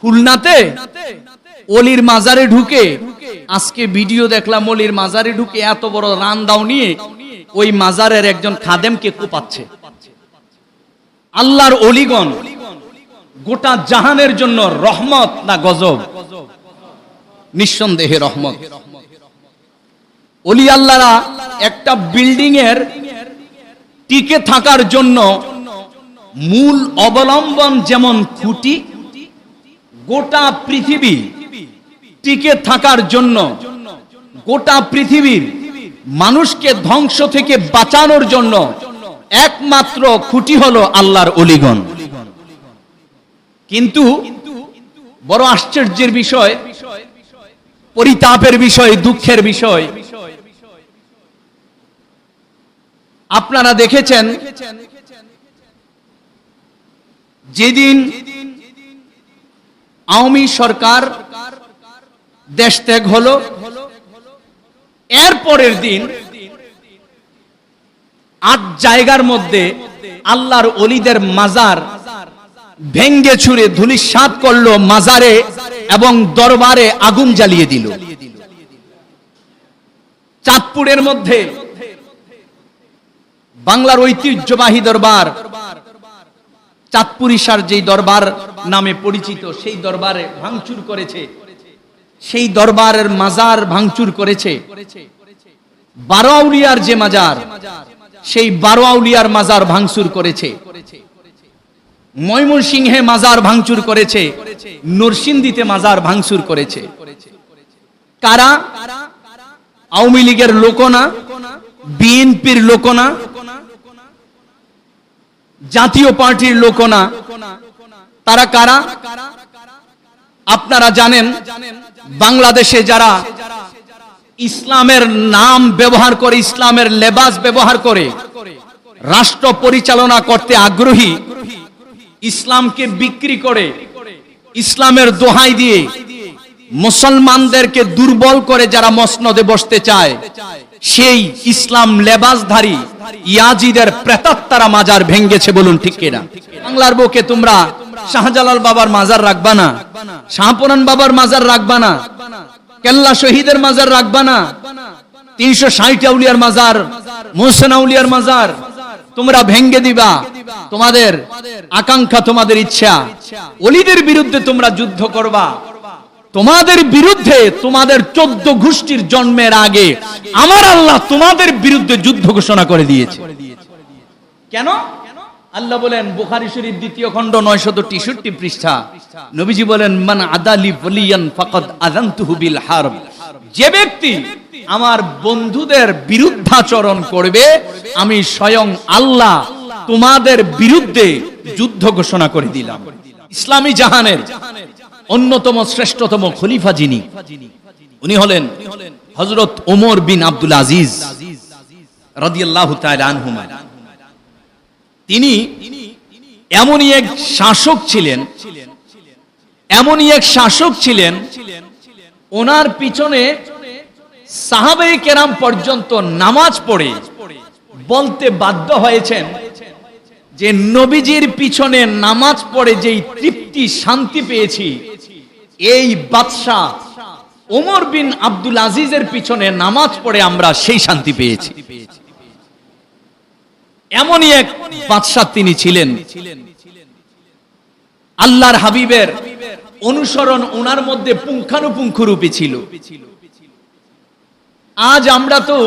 খুলনাতে অলির মাজারে ঢুকে, আজকে ভিডিও দেখলাম, অলির মাজারে ঢুকে এত বড় রান্দাও নিয়ে ওই মাজারের একজন খাদেমকে কোপাচ্ছে। আল্লাহর অলিগণ গোটা জাহানের জন্য রহমত না গজব? নিঃসন্দেহে রহমত। অলি আল্লাহরা একটা বিল্ডিং এর টিকে থাকার জন্য মূল অবলম্বন যেমন খুঁটি, গোটা পৃথিবী টিকে থাকার জন্য, গোটা পৃথিবীর মানুষকে ধ্বংস থেকে বাঁচানোর জন্য একমাত্র খুঁটি হলো আল্লাহর অলিগণ। কিন্তু বড় আশ্চর্যের বিষয়, পরিতাপের বিষয়, দুঃখের বিষয়, আপনারা দেখেছেন যেদিন আওয়ামী সরকার দেশ ত্যাগ হলো, এর পরের দিন 8 জায়গার মধ্যে আল্লাহর ওলিদের মাজার ভেঙ্গে ছুঁড়ে ধূলিসাৎ করলো মাজারে এবং দরবারে আগুন জ্বালিয়ে দিল। চাঁদপুরের মধ্যে বাংলার ঐতিহ্যবাহী দরবার চাঁদপুরিশার যেই দরবার নামে পরিচিত, সেই দরবারে ভাঙচুর করেছে, সেই দরবারের মাজার ভাঙচুর করেছে। 12 আউলিয়ার যে মাজার, সেই 12 আউলিয়ার মাজার ভাঙচুর করেছে। ময়মনসিংহে মাজার ভাঙচুর করেছে, নরসিংদীতে মাজার ভাঙচুর করেছে। কারা? আওয়ামী লীগের লোক না, বিএনপির লোক না, জাতীয় পার্টির লোক না। তারা কারা? আপনারা জানেন, বাংলাদেশে যারা ইসলামের নাম ব্যবহার করে, ইসলামের লেবাস ব্যবহার করে রাষ্ট্র পরিচালনা করতে আগ্রহী, ইসলামকে বিক্রি করে, ইসলামের দোহাই দিয়ে মুসলমানদেরকে দুর্বল করে যারা মসনদে বসতে চায়, সেই ইসলাম লেবাসধারী ইয়াজিদের প্রেতাত্মারা মাজার ভেঙ্গেছে। বলুন ঠিক কিনা? বাংলার বুকে তোমরা শাহজালাল বাবার মাজার রাখবা না, শাহপুরান বাবার মাজার রাখবা না, কেল্লা শহীদের মাজার রাখবা না, 360 আউলিয়ার মাজার, মোহসেন আউলিয়ার মাজার তোমরা ভেঙ্গে দিবা। তোমাদের আকাঙ্ক্ষা, তোমাদের ইচ্ছা, ওলিদের বিরুদ্ধে তোমরা যুদ্ধ করবা। তোমাদের বিরুদ্ধে, তোমাদের 14 গোষ্ঠীর জন্মের আগে আমার আল্লাহ তোমাদের বিরুদ্ধে যুদ্ধ ঘোষণা করে দিয়েছে। কেন? আল্লাহ বলেন বুখারী শরীফ 2য় খণ্ড 963 পৃষ্ঠা, নবীজি বলেন মান আদালি ওয়ালিয়ান ফাকাদ আযানতুহু বিল হারব। যে ব্যক্তি আমার বন্ধুদের বিরুদ্ধাচরণ করবে, আমি স্বয়ং আল্লাহ তোমাদের বিরুদ্ধে যুদ্ধ ঘোষণা করে দিলাম। ইসলামী জাহানের অন্যতম শ্রেষ্ঠতম খলিফা যিনি, উনি হলেন হযরত ওমর বিন আব্দুল আজিজ রাদিয়াল্লাহু তাআলা আনহুমা। তিনি এমনই এক শাসক ছিলেন, এমনই এক শাসক ছিলেন, ওনার পিছনে সাহাবায়ে কেরাম পর্যন্ত নামাজ পড়ে বলতে বাধ্য হয়েছেন যে নবীজির পিছনে নামাজ পড়ে যেই তৃপ্তি, শান্তি পেয়েছি, এই বাদশা ওমর বিন আব্দুল আজিজের পিছনে নামাজ পড়ে আমরা সেই শান্তি পেয়েছি। এমনই এক বাদশা তিনি ছিলেন। আল্লাহর হাবিবের অনুসরণ ওনার মধ্যে পুঙ্খানুপুঙ্খ রূপে ছিল। আজ আমরা তো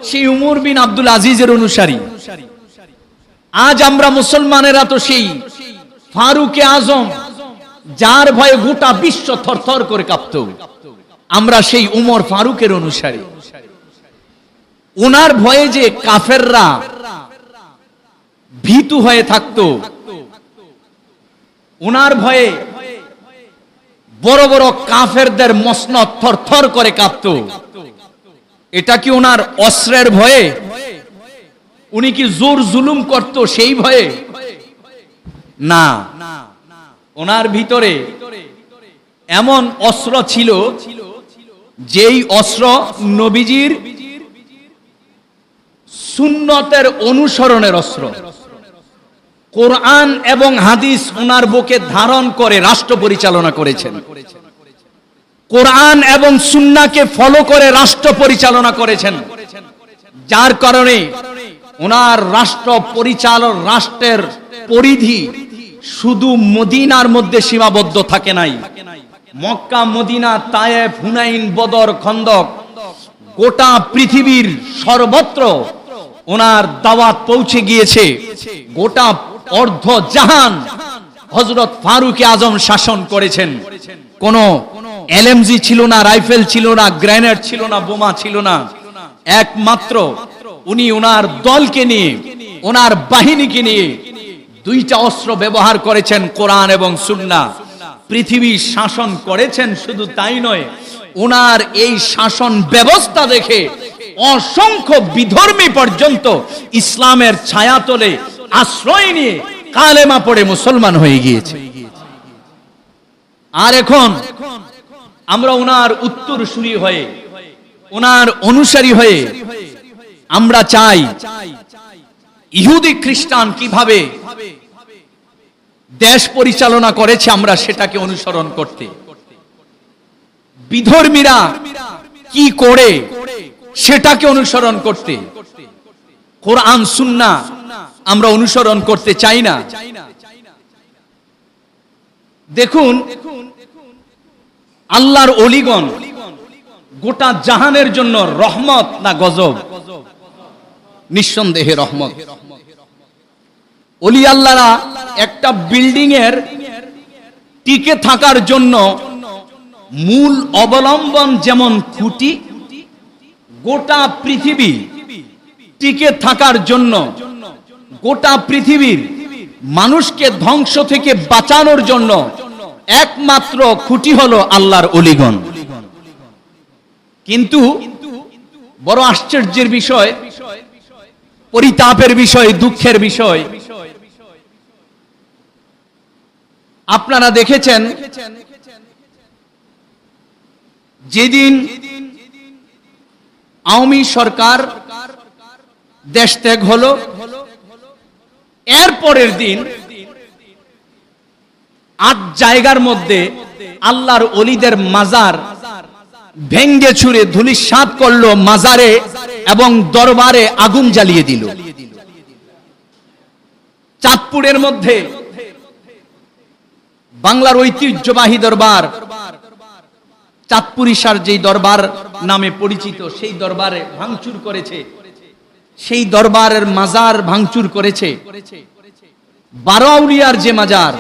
সেই ওমর বিন আব্দুল আজিজের অনুসারী। আজ আমরা মুসলমানেরা তো সেই ফারুকে আজম, যার ভয়ে গোটা বিশ্ব থরথর করে কাঁপত, আমরা সেই উমর ফারুকের অনুসারী। ওনার ভয়ে যে কাফেররা ভীতু হয়ে থাকতো, ওনার ভয়ে বড় বড় কাফেরদের মসনদ থরথর করে কাঁপত, এটা কি ওনার অস্ত্রের ভয়ে? উনি কি জোর জুলুম করত সেই ভয়ে? না, ওনার ভিতরে এমন অস্ত্র ছিল, যেই অস্ত্র নবীজির সুন্নতের অনুসরণের অস্ত্র। কোরআন এবং হাদিস ওনার বুকে ধারণ করে রাষ্ট্র পরিচালনা করেছেন। কোরআন এবং সুন্নাহকে ফলো করে রাষ্ট্র পরিচালনা করেছেন, যার কারণে ওনার রাষ্ট্র পরিচালন রাষ্ট্রের পরিধি শুধু মদিনার মধ্যে সীমাবদ্ধ থাকে নাই। মক্কা, মদিনা, তায়েফ, হুনাইন, বদর, খন্দক, গোটা পৃথিবীর সর্বত্র ওনার দাওয়াত পৌঁছে গিয়েছে। গোটা অর্ধ জাহান হযরত ফারুক আজম শাসন করেছেন। কোন এলএমজি ছিল না, রাইফেল ছিল না, গ্রেনেড ছিল না, বোমা ছিল না। একমাত্র উনি ওনার দলকে নিয়ে, ওনার বাহিনীকে নিয়ে দুইটা অস্ত্র ব্যবহার করেছেন, কোরআন এবং সুন্নাহ। পৃথিবী শাসন করেছেন। শুধু তাই নয়, ওনার এই শাসন ব্যবস্থা দেখে অসংখ্য বিধর্মী পর্যন্ত ইসলামের ছায়াতলে আশ্রয় নিয়ে কালেমা পড়ে মুসলমান হয়ে গিয়েছে। আর এখন আমরা ওনার উত্তরসূরি হয়ে, ওনার অনুসারী হয়ে আমরা চাই ইহুদি খ্রিস্টান কিভাবে দেশ পরিচালনা করেছে আমরা সেটাকে অনুসরণ করতে। বিধর্মীরা কি করে সেটাকে অনুসরণ করতে। কোরআন সুন্নাহ আমরা অনুসরণ করতে চাই না। দেখুন, আল্লাহর ওলিগণ গোটা জাহানের জন্য রহমত না গজব? নিঃসন্দেহে রহমত। ওলি আল্লাহরা একটা বিল্ডিং এর টিকে থাকার জন্য মূল অবলম্বন যেমন খুঁটি, গোটা পৃথিবী টিকে থাকার জন্য, গোটা পৃথিবীর মানুষকে ধ্বংস থেকে বাঁচানোর জন্য একমাত্র খুঁটি হলো আল্লাহর ওলিগণ। কিন্তু বড় আশ্চর্যের বিষয়, পরিতাপের বিষয়, দুঃখের বিষয়, আপনারা দেখেছেন যেদিন আওয়ামী সরকার দেশ ত্যাগ হলো, এর পরের দিন 8 জায়গার মধ্যে আল্লাহর ওলিদের মাজার ভেঙ্গে ছুঁড়ে ধূলিসাৎ করলো, মাজারে এবং দরবারে আগুন জ্বালিয়ে দিল। চাঁদপুরের মধ্যে বাংলার ঐতিহ্যবাহী দরবার চাঁদপুরিশার যেই দরবার নামে পরিচিত, সেই দরবারে ভাঙচুর করেছে, সেই দরবারের মাজার ভাঙচুর করেছে। 12 আউলিয়ার যে মাজার,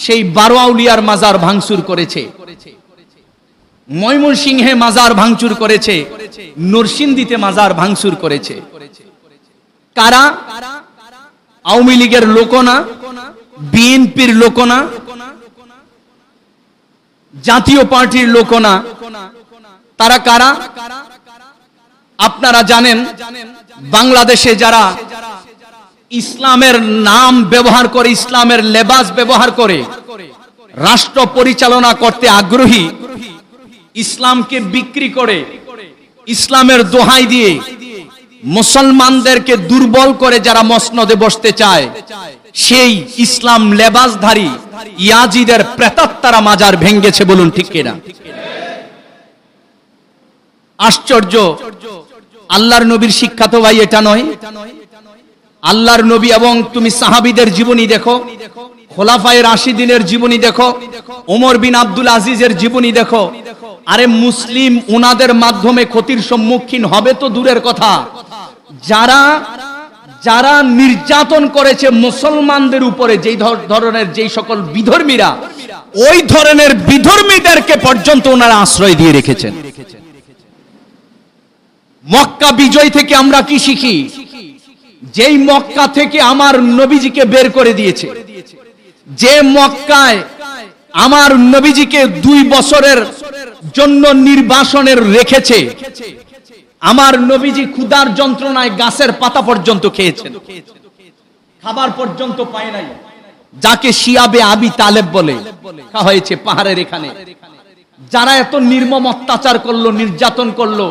সেই 12 আউলিয়ার মাজার ভাঙচুর করেছে। ময়মনসিংহে মাজার ভাঙচুর করেছে, নরসিংদীতে মাজার ভাঙচুর করেছে। কারা? আওয়ামী লীগের লোক না, বিএনপির লোক না, জাতীয় পার্টির লোক না। তারা কারা? আপনারা জানেন, বাংলাদেশে যারা ইসলামের নাম ব্যবহার করে, ইসলামের লেবাস ব্যবহার করে রাষ্ট্র পরিচালনা করতে আগ্রহী, ইসলামকে বিক্রি করে, ইসলামের দোহাই দিয়ে মুসলমানদেরকে দুর্বল করে যারা মসনদে বসতে চায়, সেই ইসলাম লেবাসধারী ইয়াজিদের প্রেতাত্মারা মাজার ভেঙ্গেছে। বলুন ঠিক কিনা? আশ্চর্য! আল্লাহর নবীর শিক্ষা তো ভাই এটা নয়। আল্লাহর নবী এবং তুমি সাহাবীদের জীবনী দেখো, খোলাফায়ে রাশিদিনের জীবনী দেখো, ওমর বিন আব্দুল আজিজের জীবনী দেখো। আরে মুসলিম উনাদের মাধ্যমে ক্ষতির সম্মুখীন হবে তো দূরের কথা, যারা যারা নির্যাতন করেছে মুসলমানদের উপরে, যেই ধরনের যেই সকল বিধর্মীরা, ওই ধরনের বিধর্মীদেরকে পর্যন্ত ওনারা আশ্রয় দিয়ে রেখেছেন। মক্কা বিজয় থেকে আমরা কি শিখি? যেই মক্কা থেকে আমার নবীজিকে বের করে দিয়েছে, যে মক্কায় আমার নবীজিকে 2 বছরের জন্য নির্বাসনের রেখেছে, আমার নবীজি ক্ষুধার যন্ত্রণায় গাছের পাতা পর্যন্ত খেয়েছেন, খাবার পর্যন্ত পায় নাই। যাকে শিয়াবে আবি তালেব বলে হয়েছে পাহাড়ের এখানে, যারা এত নির্মম অত্যাচার করলো, নির্যাতন করলো,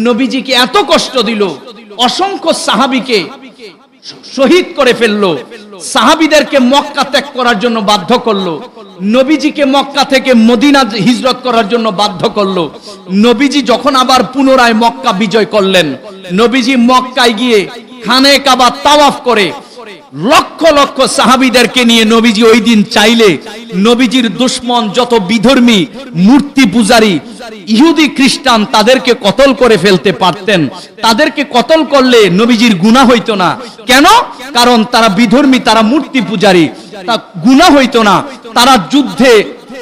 নবীজিকে এত কষ্ট দিল, অসংখ্য সাহাবীকে শহীদ করে ফেললো, সাহাবীদেরকে মক্কা ত্যাগ করার জন্য বাধ্য করলো, নবীজিকে মক্কা থেকে মদিনা হিজরত করার জন্য বাধ্য করলো। নবীজি যখন আবার পুনরায় মক্কা বিজয় করলেন, নবীজি মক্কায় গিয়ে খানে কাবা তাওয়াফ করে লক্ষ লক্ষ সাহাবীদেরকে নিয়ে নবীজি ওই দিন চাইলে নবীজির দুশমন যত বিধর্মী মূর্তি পূজারী ইহুদি খ্রিস্টান তাদেরকে কতল করে ফেলতে পারতেন। তাদেরকে কতল করলে নবীজির গুনাহ হইতো না। কেন? কারণ তারা বিধর্মী, তারা মূর্তি পূজারী, তা গুনাহ হইতো না, তারা যুদ্ধে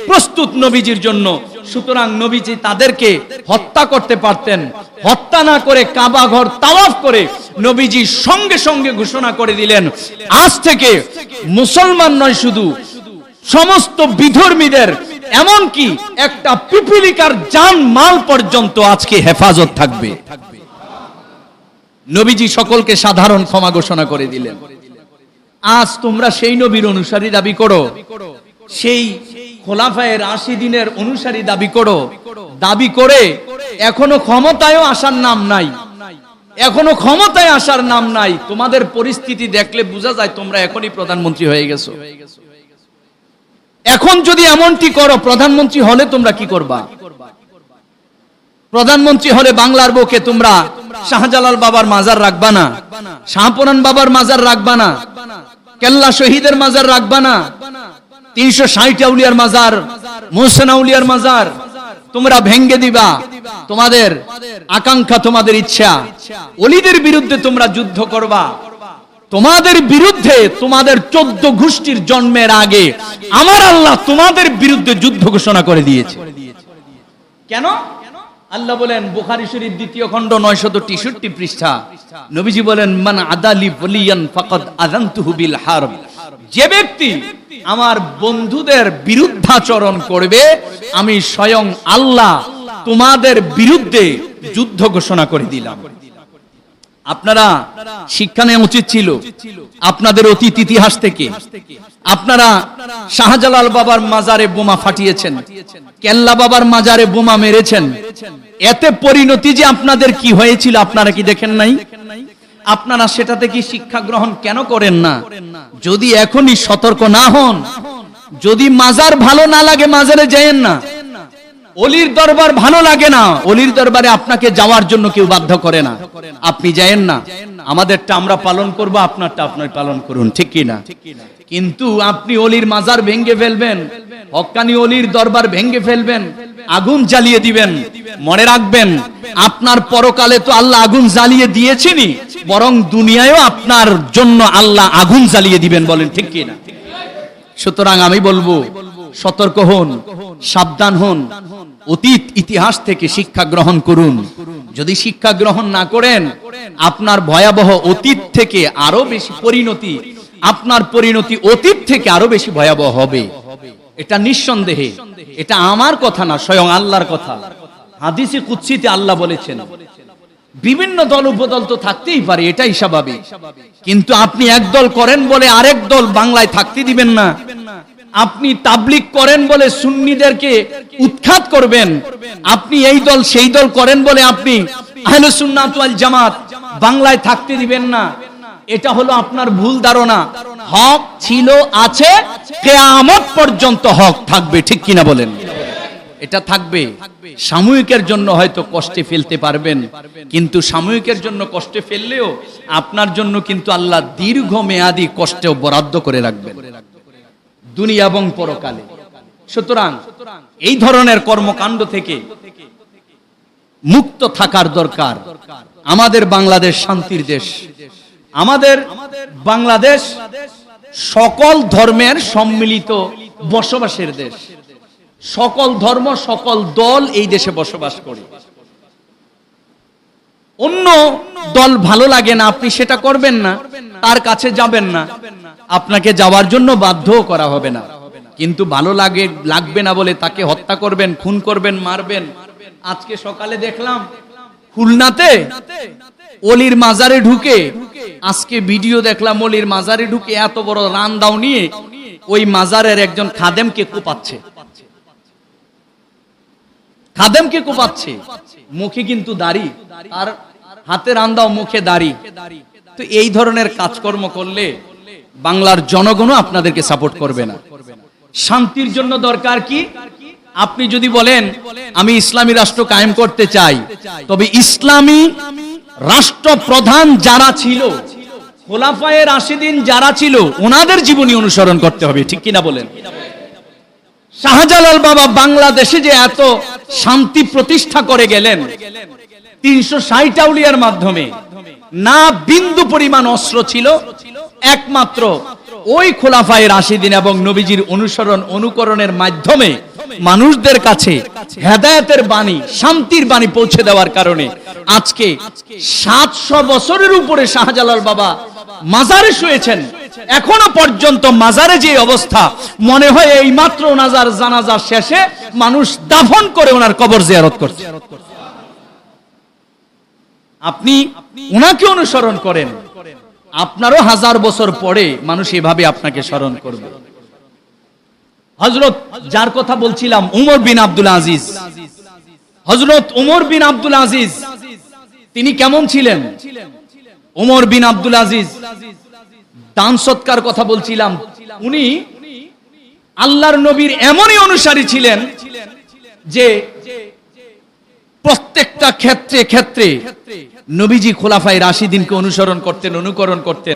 প্রস্তুত নবীজির জন্য। সুতরাং নবীজি তাদেরকে হত্যা করতে পারতেন। হত্যা না করে কাবা ঘর তাওয়াফ করে নবীজি সঙ্গে সঙ্গে ঘোষণা করে দিলেন, আজ থেকে মুসলমান নয় শুধু সমস্ত বিধর্মীদের, এমনকি একটা পিপিলিকার জান মাল পর্যন্ত আজকে হেফাজত থাকবে। নবীজি সকলকে সাধারণ ক্ষমা ঘোষণা করে দিলেন। আজ তোমরা সেই নবীর অনুসারী দাবি করো, সেই খোলাফায়ে রাশিদিনের অনুসারী দাবি করো, দাবি করে এখনো ক্ষমতায়ও আসার নাম নাই, এখনো ক্ষমতায় আসার নাম নাই। তোমাদের পরিস্থিতি দেখলে বোঝা যায় তোমরা এখনই প্রধানমন্ত্রী হয়ে গেছো। এখন যদি এমনটি করো, প্রধানমন্ত্রী হলে তোমরা কি করবা? প্রধানমন্ত্রী হলে বাংলার বুকে তোমরা শাহজালাল বাবার মাজার রাখবা না, শাহপুরান বাবার মাজার রাখবা না, কেল্লা শহীদের মাজার রাখবা না, 360 আউলিয়ার মাজার, মোহসেন আউলিয়ার মাজার তোমরা ভেঙ্গে দিবা। তোমাদের আকাঙ্ক্ষা, তোমাদের ইচ্ছা, ওলিদের বিরুদ্ধে তোমরা যুদ্ধ করবা। তোমাদের বিরুদ্ধে তোমাদের 14 গোষ্ঠীর জন্মের আগে আমার আল্লাহ তোমাদের বিরুদ্ধে যুদ্ধ ঘোষণা করে দিয়েছে। কেন? আল্লাহ বলেন বুখারী শরীফ 2য় খণ্ড 963 পৃষ্ঠা, নবীজি বলেন মান আদালি ওয়ালিয়ান ফাকাদ আযানতুহু বিল হারব, যে ব্যক্তি আমার বন্ধুদের বিরুদ্ধাচরণ করবে আমি স্বয়ং আল্লাহ তোমাদের বিরুদ্ধে যুদ্ধ ঘোষণা করে দিলাম। আপনারা শিক্ষা নেওয়া উচিত ছিল আপনাদের অতীত ইতিহাস থেকে। আপনারা শাহজালাল বাবার মাজারে বোমা ফাটিয়েছেন, কেল্লা বাবার মাজারে বোমা মেরেছেন, এতে পরিণতি যে আপনাদের কি হয়েছিল আপনারা কি দেখেন নাই? আপনারা সেটা থেকে শিক্ষা গ্রহণ কেন করেন না? যদি এখনই সতর্ক না হন, যদি মাজার ভালো না লাগে মাজারে যায়েন না, অলির দরবার ভালো লাগে না, অলির দরবারে আপনাকে যাওয়ার জন্য কেউ বাধ্য করে না, আপনি যায়েন না। আমাদেরটা আমরা পালন করব, আপনারটা আপনি পালন করুন, ঠিক কি না? কিন্তু আপনি অলির মাজার ভেঙে ফেলবেন, হক্কানি অলির দরবার ভেঙে ফেলবেন, আগুন জ্বালিয়ে দিবেন, মনে রাখবেন আপনার পরকালে তো আল্লাহ আগুন জ্বালিয়ে দিয়েছেনই, বরং দুনিয়ায়ও আপনার জন্য আল্লাহ আগুন জ্বালিয়ে দিবেন, বলেন ঠিক কি না? সুতরাং আমি বলবো সতর্ক হন, সাবধান হন, অতীত ইতিহাস থেকে শিক্ষা গ্রহণ করুন। যদি শিক্ষা গ্রহণ না করেন আপনার ভয়াবহ অতীত থেকে আরো বেশি পরিণতি, আপনার পরিণতি অতীত থেকে আরো বেশি ভয়াবহ হবে। এটা নিঃসন্দেহে, এটা আমার কথা না, স্বয়ং আল্লাহর কথা। হাদিসে কুদসিতে আল্লাহ বলেছেন বিভিন্ন দল উপদল তো থাকতেই পারে, এটাই স্বাভাবিক, কিন্তু আপনি এক দল করেন বলে আরেক দল বাংলায় থাকতে দিবেন না। আপনি তাবলীগ করেন বলে সুন্নিদেরকে উৎখাত করবেন, আপনি এই দল সেই দল করেন বলে আপনি আহলে সুন্নাত ওয়াল জামাত বাংলায় থাকতে দিবেন না। এটা হলো আপনার ভুল ধারণা। হক ছিল, আছে, কিয়ামত পর্যন্ত হক থাকবে, ঠিক কিনা বলেন? এটা থাকবে। সাময়িকের জন্য হয়তো কষ্টে ফেলতে পারবেন, কিন্তু সাময়িকের জন্য কষ্টে ফেললেও আপনার জন্য কিন্তু আল্লাহ দীর্ঘমেয়াদী কষ্টেও বরাদ্দ করে রাখবেন দুনিয়া এবং পরকালে। সুতরাং এই ধরনের কর্মকাণ্ড থেকে মুক্ত থাকার দরকার। আমাদের বাংলাদেশ শান্তির দেশ, আমাদের বাংলাদেশ সকল ধর্মের সম্মিলিত বসবাসের দেশ। সকল ধর্ম, সকল দল এই দেশে বসবাস করে। অন্য দল ভালো লাগে না, আপনি সেটা করবেন না, তার কাছে যাবেন না, আপনাকে যাওয়ার জন্য বাধ্য করা হবে না। কিন্তু ভালো লাগবে না বলে তাকে হত্যা করবেন, খুন করবেন, মারবেন। আজকে সকালে দেখলাম খুলনাতে অলির মাজারে ঢুকে, আজকে ভিডিও দেখলাম অলির মাজারে ঢুকে এত বড় রান্দাও নিয়ে ওই মাজারের একজন খাদেমকে কোপাচ্ছে, খাদেমকে কোপাচ্ছে, মুখে কিন্তু দাড়ি, তার হাতে রান্দাও, মুখে দাড়ি। তো তো এই ধরনের কাজকর্ম করলে বাংলার জনগণও আপনাদেরকে সাপোর্ট করবে না। শান্তির জন্য দরকার কি? আপনি যদি বলেন আমি ইসলামী রাষ্ট্র কায়েম করতে চাই, তবে ইসলামী রাষ্ট্রপ্রধান যারা ছিল, খোলাফায়ে রাশিদিন যারা ছিল, ওনাদের জীবনী অনুসরণ করতে হবে, ঠিক কিনা বলেন? শাহজালাল বাবা বাংলাদেশে যে এত শান্তি প্রতিষ্ঠা করে গেলেন 360 আউলিয়ার মাধ্যমে, না বিন্দু পরিমাণ অস্ত্র ছিল, একমাত্র ওই খোলাফায়ে রাশিদিন এবং নবীজির অনুকরণের মাধ্যমে মানুষদের কাছে হেদায়েতের বাণী, শান্তির বাণী পৌঁছে দেওয়ার কারণে আজকে 700 বছরের উপরে শাহজালাল বাবা মাজারে শুয়েছেন। এখনো পর্যন্ত মাজারে যে অবস্থা, মনে হয় এই মাত্র ওনার জানাজা শেষে মানুষ দাফন করে ওনার কবর জিয়ারত করছে। আপনি ওনাকে অনুসরণ করেন, আপনারও 1000 বছর পরে মানুষ এভাবে আপনাকে স্মরণ করবে। হযরত যার কথা বলছিলাম, উমর বিন আব্দুল আজিজ, হযরত উমর বিন আব্দুল আজিজ তিনি কেমন ছিলেন? উমর বিন আব্দুল আজিজ দান সৎকার কথা বলছিলাম, উনি আল্লাহর নবীর এমনই অনুসারী ছিলেন যে প্রত্যেকটা ক্ষেত্রে ক্ষেত্রে নবীজি খোলাফায়ে রাশিদিনকে অনুকরণ করতেন।